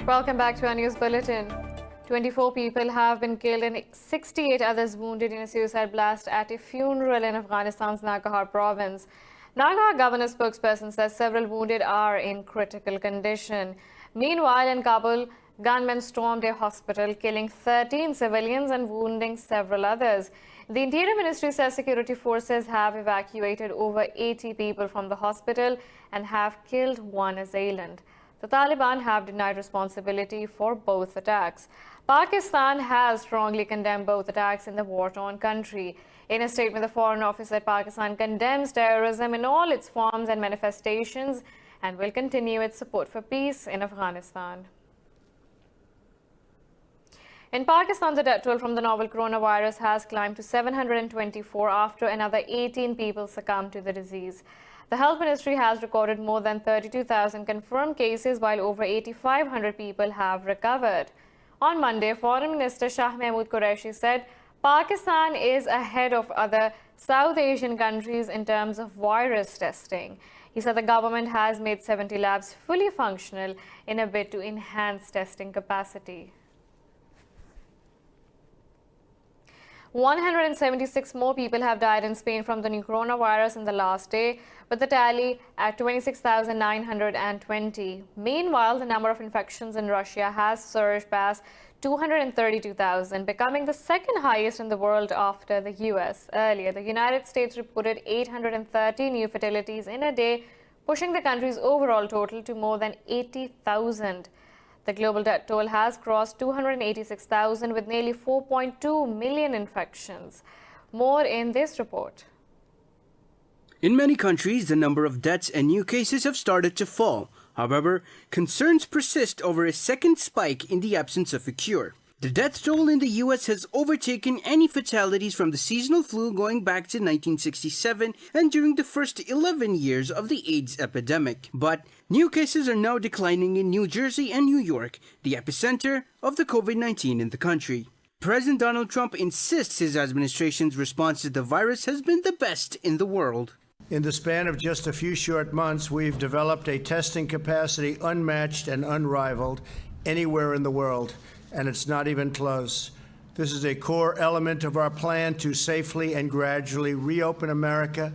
Welcome back to our news bulletin. 24 people have been killed and 68 others wounded in a suicide blast at a funeral in Afghanistan's Nangarhar province. Nangarhar governor spokesperson says several wounded are in critical condition. Meanwhile, in Kabul, gunmen stormed a hospital, killing 13 civilians and wounding several others. The Interior Ministry says security forces have evacuated over 80 people from the hospital and have killed one assailant. The Taliban have denied responsibility for both attacks. Pakistan has strongly condemned both attacks in the war-torn country. In a statement, the Foreign Office said Pakistan condemns terrorism in all its forms and manifestations and will continue its support for peace in Afghanistan. In Pakistan, the death toll from the novel coronavirus has climbed to 724 after another 18 people succumbed to the disease. The Health Ministry has recorded more than 32,000 confirmed cases, while over 8,500 people have recovered. On Monday, Foreign Minister Shah Mahmood Qureshi said Pakistan is ahead of other South Asian countries in terms of virus testing. He said the government has made 70 labs fully functional in a bid to enhance testing capacity. 176 more people have died in Spain from the new coronavirus in the last day, with the tally at 26,920. Meanwhile, the number of infections in Russia has surged past 232,000, becoming the second highest in the world after the US. Earlier, the United States reported 830 new fatalities in a day, pushing the country's overall total to more than 80,000. The global death toll has crossed 286,000 with nearly 4.2 million infections. More in this report. In many countries, the number of deaths and new cases have started to fall. However, concerns persist over a second spike in the absence of a cure. The death toll in the US has overtaken any fatalities from the seasonal flu going back to 1967 and during the first 11 years of the AIDS epidemic. But new cases are now declining in New Jersey and New York, the epicenter of the COVID-19 in the country. President Donald Trump insists his administration's response to the virus has been the best in the world. In the span of just a few short months, we've developed a testing capacity unmatched and unrivaled anywhere in the world. And it's not even close. This is a core element of our plan to safely and gradually reopen America.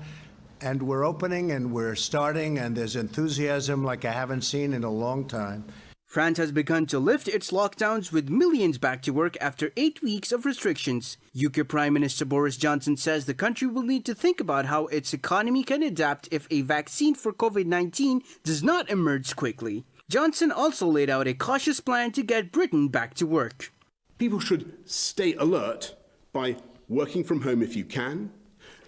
And we're opening and we're starting, and there's enthusiasm like I haven't seen in a long time. France has begun to lift its lockdowns with millions back to work after 8 weeks of restrictions. UK Prime Minister Boris Johnson says the country will need to think about how its economy can adapt if a vaccine for COVID-19 does not emerge quickly. Johnson also laid out a cautious plan to get Britain back to work. People should stay alert by working from home if you can,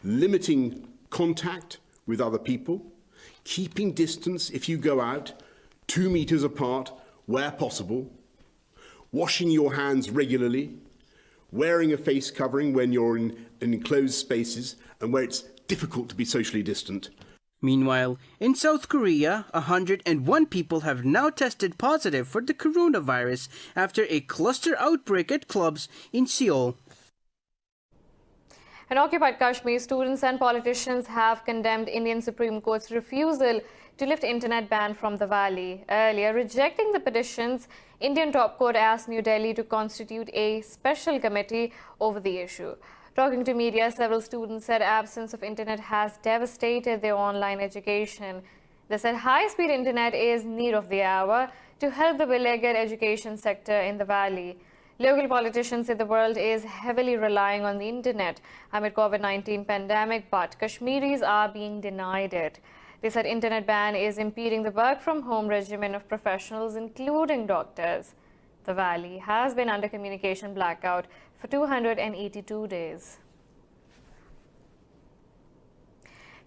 limiting contact with other people, keeping distance if you go out, 2 meters apart where possible, washing your hands regularly, wearing a face covering when you're in enclosed spaces and where it's difficult to be socially distant. Meanwhile, in South Korea, 101 people have now tested positive for the coronavirus after a cluster outbreak at clubs in Seoul. In occupied Kashmir, students and politicians have condemned Indian Supreme Court's refusal to lift internet ban from the valley. Earlier, rejecting the petitions, Indian top court asked New Delhi to constitute a special committee over the issue. Talking to media, several students said absence of internet has devastated their online education. They said high-speed internet is need of the hour to help the beleaguered education sector in the valley. Local politicians say the world is heavily relying on the internet amid COVID-19 pandemic, but Kashmiris are being denied it. They said internet ban is impeding the work-from-home regimen of professionals, including doctors. The valley has been under communication blackout for 282 days.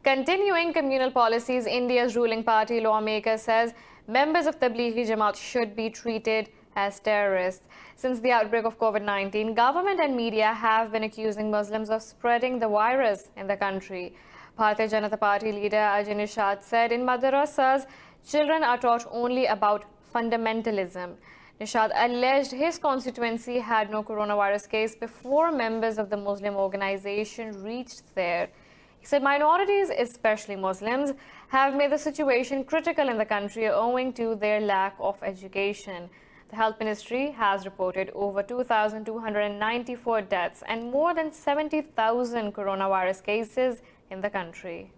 Continuing communal policies, India's ruling party lawmaker says members of Tablighi Jamaat should be treated as terrorists. Since the outbreak of COVID-19, government and media have been accusing Muslims of spreading the virus in the country. Bharatiya Janata Party leader Ajay Nishad said in madrasas, children are taught only about fundamentalism. Nishad alleged his constituency had no coronavirus case before members of the Muslim organization reached there. He said minorities, especially Muslims, have made the situation critical in the country owing to their lack of education. The health ministry has reported over 2,294 deaths and more than 70,000 coronavirus cases in the country.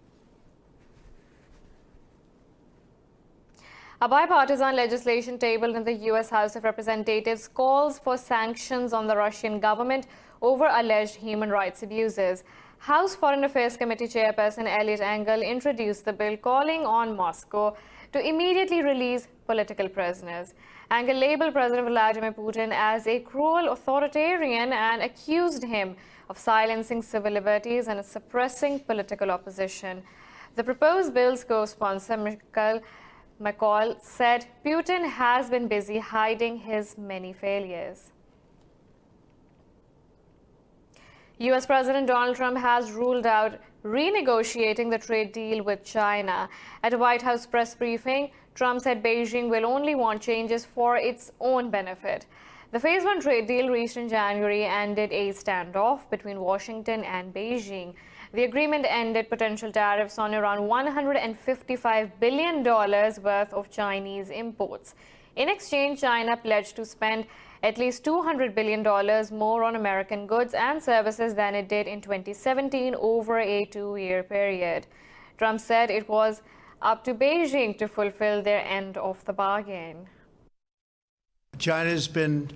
A bipartisan legislation tabled in the U.S. House of Representatives calls for sanctions on the Russian government over alleged human rights abuses. House Foreign Affairs Committee Chairperson Eliot Engel introduced the bill calling on Moscow to immediately release political prisoners. Engel labeled President Vladimir Putin as a cruel authoritarian and accused him of silencing civil liberties and suppressing political opposition. The proposed bill's co-sponsor, McCall, said Putin has been busy hiding his many failures. U.S. President Donald Trump has ruled out renegotiating the trade deal with China. At a White House press briefing, Trump said Beijing will only want changes for its own benefit. The Phase 1 trade deal reached in January ended a standoff between Washington and Beijing. The agreement ended potential tariffs on around $155 billion worth of Chinese imports. In exchange, China pledged to spend at least $200 billion more on American goods and services than it did in 2017 over a two-year period. Trump said it was up to Beijing to fulfill their end of the bargain. China's been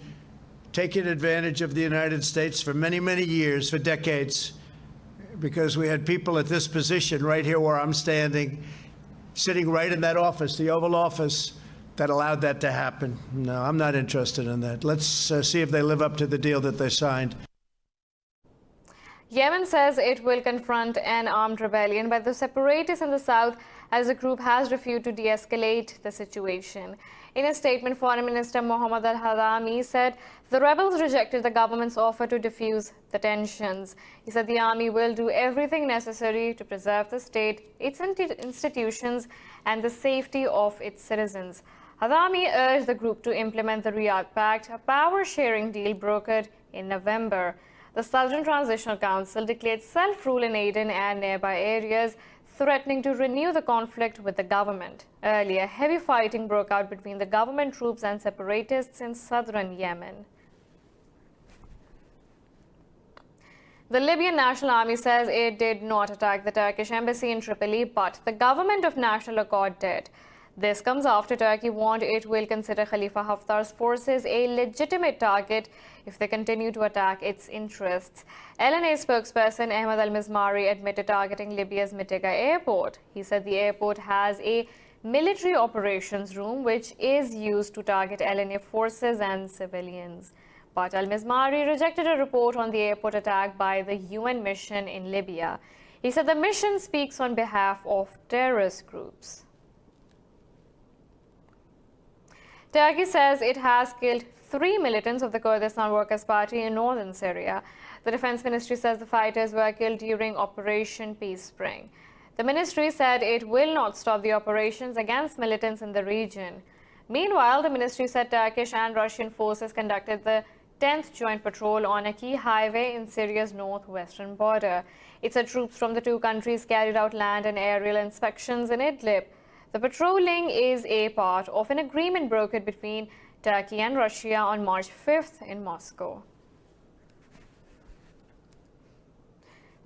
taking advantage of the United States for many, many years, for decades, because we had people at this position right here where I'm standing, sitting right in that office, the Oval Office, that allowed that to happen. No, I'm not interested in that. Let's see if they live up to the deal that they signed. Yemen says it will confront an armed rebellion by the separatists in the south as the group has refused to de-escalate the situation. In a statement, Foreign Minister Mohammad al-Hadami said the rebels rejected the government's offer to defuse the tensions. He said the army will do everything necessary to preserve the state, its institutions, and the safety of its citizens. Hadami urged the group to implement the Riyadh Pact, a power-sharing deal brokered in November. The Southern Transitional Council declared self-rule in Aden and nearby areas, threatening to renew the conflict with the government. Earlier, heavy fighting broke out between the government troops and separatists in southern Yemen. The Libyan National Army says it did not attack the Turkish embassy in Tripoli, but the government of national accord did. This comes after Turkey warned it will consider Khalifa Haftar's forces a legitimate target if they continue to attack its interests. LNA spokesperson Ahmed al-Mizmari admitted targeting Libya's Mitega airport. He said the airport has a military operations room which is used to target LNA forces and civilians. But al-Mizmari rejected a report on the airport attack by the UN mission in Libya. He said the mission speaks on behalf of terrorist groups. Turkey says it has killed 3 militants of the Kurdistan Workers' Party in northern Syria. The Defense Ministry says the fighters were killed during Operation Peace Spring. The ministry said it will not stop the operations against militants in the region. Meanwhile, the ministry said Turkish and Russian forces conducted the 10th Joint Patrol on a key highway in Syria's northwestern border. It said troops from the two countries carried out land and aerial inspections in Idlib. The patrolling is a part of an agreement brokered between Turkey and Russia on March 5th in Moscow.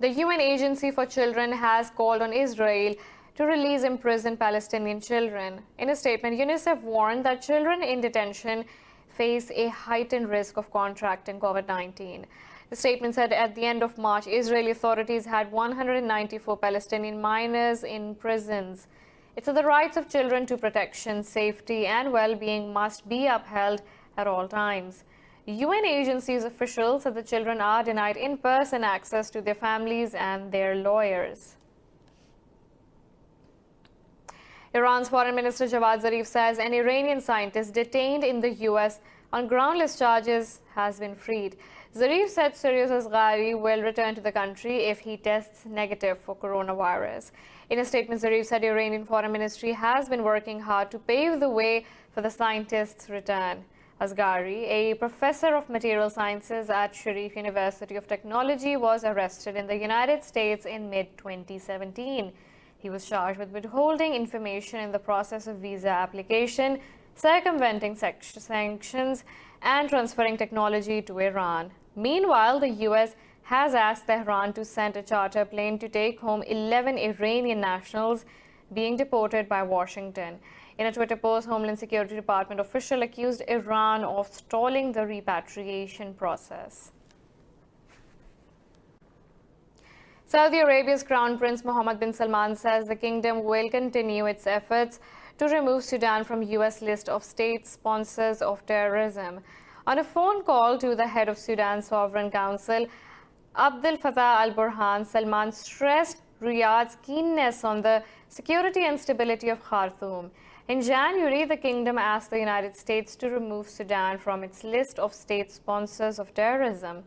The UN Agency for Children has called on Israel to release imprisoned Palestinian children. In a statement, UNICEF warned that children in detention face a heightened risk of contracting COVID-19. The statement said at the end of March, Israeli authorities had 194 Palestinian minors in prisons. It said the rights of children to protection, safety, and well-being must be upheld at all times. UN agencies officials said the children are denied in-person access to their families and their lawyers. Iran's Foreign Minister Javad Zarif says an Iranian scientist detained in the U.S. on groundless charges has been freed. Zarif said Sirius Asghari will return to the country if he tests negative for coronavirus. In a statement, Zarif said the Iranian Foreign Ministry has been working hard to pave the way for the scientist's return. Asghari, a professor of material sciences at Sharif University of Technology, was arrested in the United States in mid-2017. He was charged with withholding information in the process of visa application, circumventing sanctions and transferring technology to Iran. Meanwhile, the US has asked Tehran to send a charter plane to take home 11 Iranian nationals being deported by Washington. In a Twitter post, Homeland Security Department official accused Iran of stalling the repatriation process. Saudi Arabia's Crown Prince Mohammed bin Salman says the kingdom will continue its efforts to remove Sudan from US list of state sponsors of terrorism. On a phone call to the head of Sudan's Sovereign Council, Abdel Fattah al-Burhan, Salman stressed Riyadh's keenness on the security and stability of Khartoum. In January, the kingdom asked the United States to remove Sudan from its list of state sponsors of terrorism.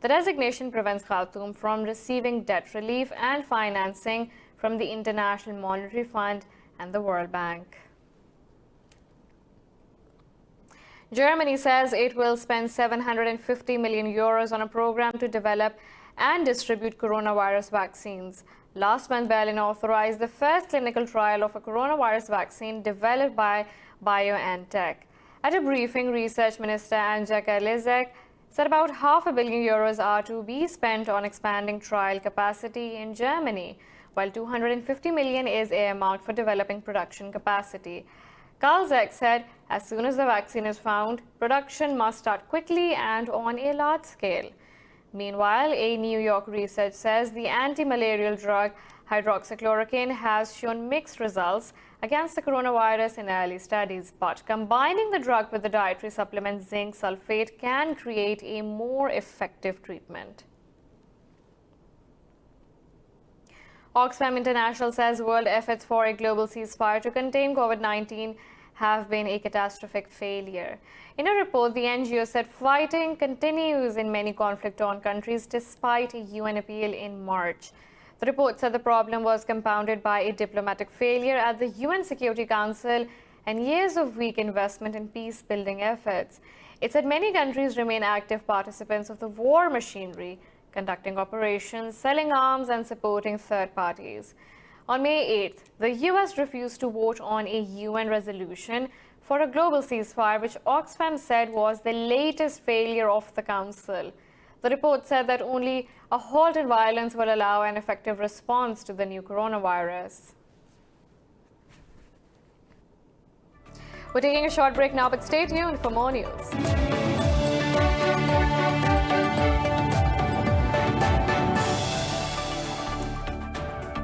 The designation prevents Khartoum from receiving debt relief and financing from the International Monetary Fund and the World Bank. Germany says it will spend 750 million euros on a program to develop and distribute coronavirus vaccines. Last month, Berlin authorized the first clinical trial of a coronavirus vaccine developed by BioNTech. At a briefing, Research Minister Anja Karliczek said about €500 million are to be spent on expanding trial capacity in Germany, while 250 million is earmarked for developing production capacity. Karliczek said as soon as the vaccine is found, production must start quickly and on a large scale. Meanwhile, a New York research says the anti-malarial drug hydroxychloroquine has shown mixed results against the coronavirus in early studies, but combining the drug with the dietary supplement zinc sulfate can create a more effective treatment. Oxfam International says world efforts for a global ceasefire to contain COVID-19 have been a catastrophic failure. In a report, the NGO said fighting continues in many conflict-torn countries despite a UN appeal in March. The report said the problem was compounded by a diplomatic failure at the UN Security Council and years of weak investment in peace-building efforts. It said many countries remain active participants of the war machinery, conducting operations, selling arms, and supporting third parties. On May 8th, the US refused to vote on a UN resolution for a global ceasefire, which Oxfam said was the latest failure of the Council. The report said that only a halt in violence will allow an effective response to the new coronavirus. We're taking a short break now, but stay tuned for more news.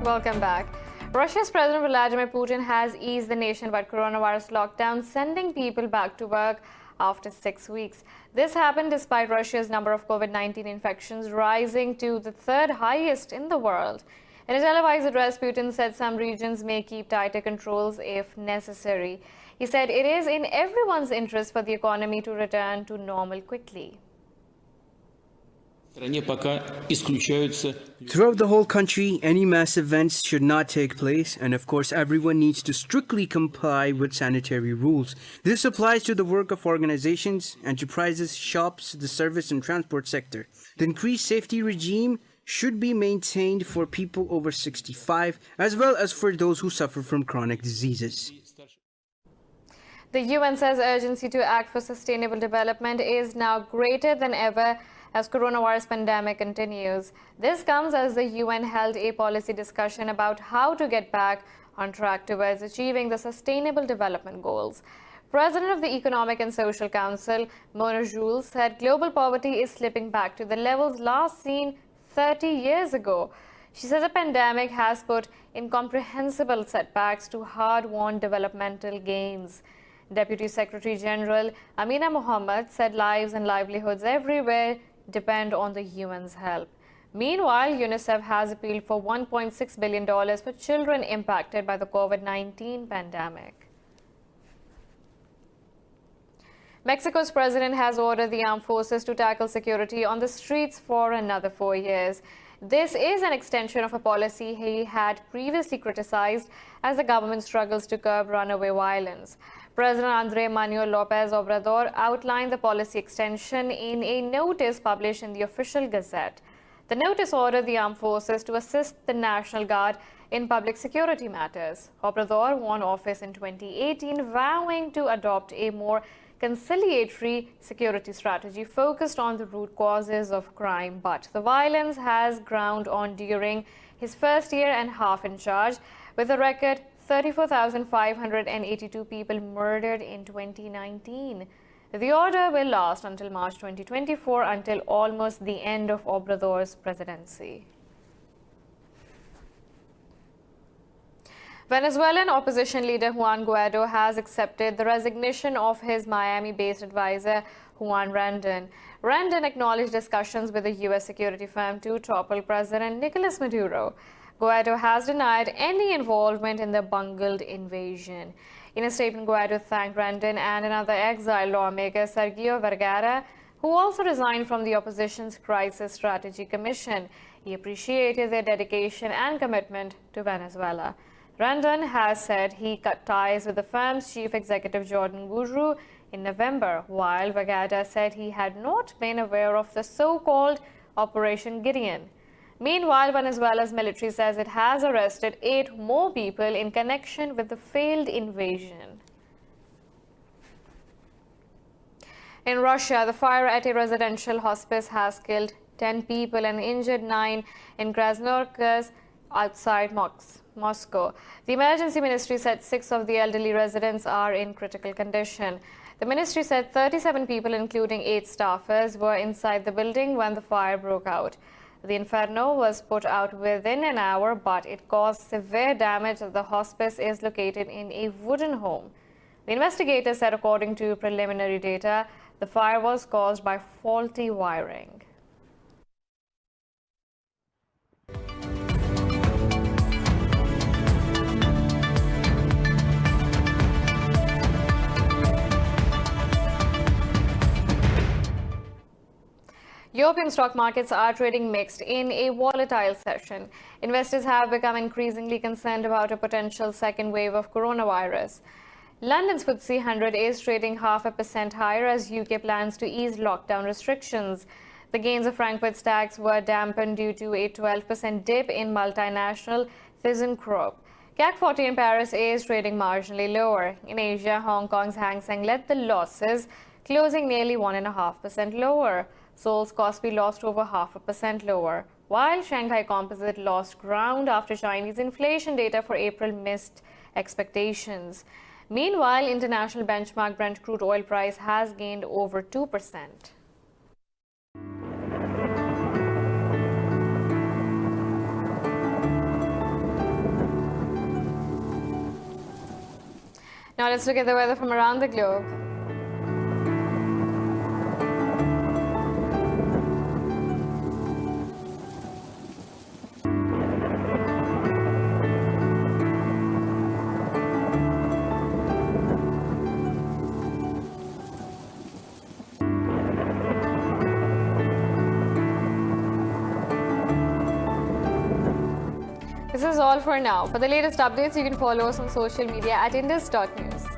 Welcome back. Russia's President Vladimir Putin has eased the nationwide coronavirus lockdown, sending people back to work after 6 weeks. This happened despite Russia's number of COVID-19 infections rising to the third highest in the world. In a televised address, Putin said some regions may keep tighter controls if necessary. He said it is in everyone's interest for the economy to return to normal quickly. Throughout the whole country, any mass events should not take place, and of course everyone needs to strictly comply with sanitary rules. This applies to the work of organizations, enterprises, shops, the service and transport sector. The increased safety regime should be maintained for people over 65, as well as for those who suffer from chronic diseases. The UN says urgency to act for sustainable development is now greater than ever as coronavirus pandemic continues. This comes as the UN held a policy discussion about how to get back on track towards achieving the Sustainable Development Goals. President of the Economic and Social Council, Mona Jules, said global poverty is slipping back to the levels last seen 30 years ago. She said the pandemic has put incomprehensible setbacks to hard-won developmental gains. Deputy Secretary General Amina Mohammed said lives and livelihoods everywhere depend on the UN's help. Meanwhile, UNICEF has appealed for $1.6 billion for children impacted by the COVID-19 pandemic. Mexico's president has ordered the armed forces to tackle security on the streets for another 4 years. This is an extension of a policy he had previously criticized as the government struggles to curb runaway violence. President Andrés Manuel López Obrador outlined the policy extension in a notice published in the official Gazette. The notice ordered the armed forces to assist the National Guard in public security matters. Obrador won office in 2018, vowing to adopt a more conciliatory security strategy focused on the root causes of crime. But the violence has ground on during his first year and a half in charge, with a record 34,582 people murdered in 2019. The order will last until March 2024, until almost the end of Obrador's presidency. Venezuelan opposition leader Juan Guaido has accepted the resignation of his Miami-based advisor, Juan Randon. Randon acknowledged discussions with the U.S. security firm to topple President Nicolas Maduro. Guaido has denied any involvement in the bungled invasion. In a statement, Guaido thanked Randon and another exiled lawmaker, Sergio Vergara, who also resigned from the opposition's Crisis Strategy Commission. He appreciated their dedication and commitment to Venezuela. Randon has said he cut ties with the firm's chief executive, Jordan Guru, in November, while Vergara said he had not been aware of the so-called Operation Gideon. Meanwhile, Venezuela's military says it has arrested 8 more people in connection with the failed invasion. In Russia, the fire at a residential hospice has killed 10 people and injured 9 in Krasnoyarsk outside Moscow. The emergency ministry said 6 of the elderly residents are in critical condition. The ministry said 37 people, including 8 staffers, were inside the building when the fire broke out. The inferno was put out within an hour, but it caused severe damage. The hospice is located in a wooden home. The investigators said, according to preliminary data, the fire was caused by faulty wiring. European stock markets are trading mixed in a volatile session. Investors have become increasingly concerned about a potential second wave of coronavirus. London's FTSE 100 is trading 0.5% higher as UK plans to ease lockdown restrictions. The gains of Frankfurt's DAX were dampened due to a 12% dip in multinational ThyssenKrupp. CAC 40 in Paris is trading marginally lower. In Asia, Hong Kong's Hang Seng led the losses, closing nearly 1.5% lower. Seoul's Kospi lost over 0.5% lower, while Shanghai Composite lost ground after Chinese inflation data for April missed expectations. Meanwhile, international benchmark Brent crude oil price has gained over 2%. Now let's look at the weather from around the globe. This is all for now. For the latest updates, you can follow us on social media at Indus.News.